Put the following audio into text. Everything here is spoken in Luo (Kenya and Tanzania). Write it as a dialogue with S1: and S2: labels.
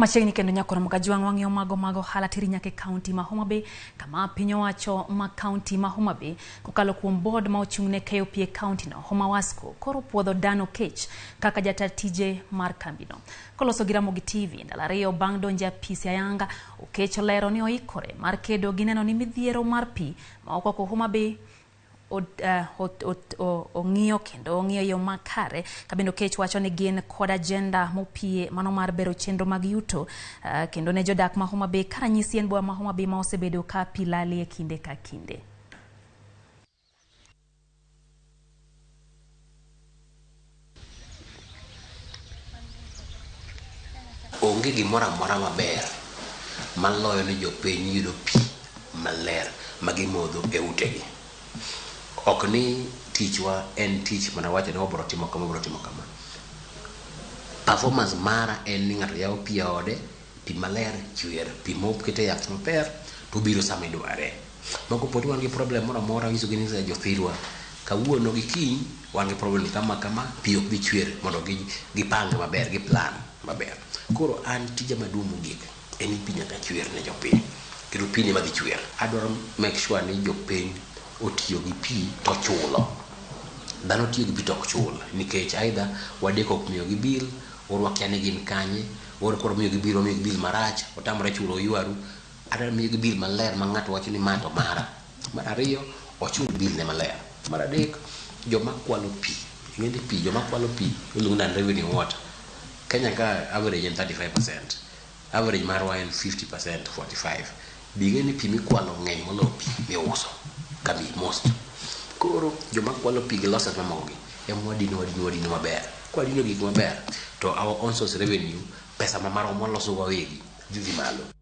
S1: Machiegni kendo nyakoro mkajwang' wang'yo mago halatiri nyake kaunti ma Homa Bay kama piny owacho ma kaunti ma Homa Bay kokalo kuom board ma ochung'ne KOP e kaunti no Homa Wasco koro puodho Dan Oketch kaka jata tije mar kambino. Koloso gi Ramogi TV ndalo ariyo bang' donjo e apis ayanga, Oketch olero ni oikore mar kedo gi neno ni midhiero mar pi ma oko Homa Bay ong'iyo kendo ong'iyo yo makare. Kabendo Oketch wacho ni gin kod agenda mopie mano mar bero chenro mag yuto kendo ne jodak ma Homa Bay karanyisi en boma ma Homa Bay ma osebedo ka pi lali e kinde ka kinde.
S2: Onge gimoro amora maber maloyo ni jopiny yudo pi maler ma gimodho e utegi. Ok ni tichwa en tich mana wacho ni wabro timo kama. Performance mara en ni ng'ato yawo pi ode, pi maler chwer, pi mokete yath maber to biro sama idware. Moko podi wan gi problem moro amora nyiso gi ni jothirwa kawuono gi kiny wan gi problem kama pi ok bi chwer mondo gipang maber, gi plan maber. Koro an tija maduong' mogik en ni pi nyaka chwer ne jopiny. Kendo pi ni madhi chwer. Adwaro make sure ni jopiny otiyo gi pi to chulo. Dhano tiyo gi pi to ok chul nikech aidha wadeko ok miyo gi bil, wakia ni gin kanye, koro miyo gi bil marach, otamore chulo oywaru. Adwaro miyo gi bil maler ma ng'ato wacho ni ma to mara. Mar ariyo, ochul bil ne maler. Mar adek, joma kwalo pi. Ing'eni pi, joma kwalo pi iluongo ni revenue water. Kenya ka average en 35%. Average marwa en 50%, 45%. Bing'e ni pi mikwalo ng'eny molo pi miuso kami most. Koro joma kwalo pi gi losses mamogi wadino maber. Kwadino gik maber to our on source revenue, pesa ma marwa mwaloso wawegi dhi malo.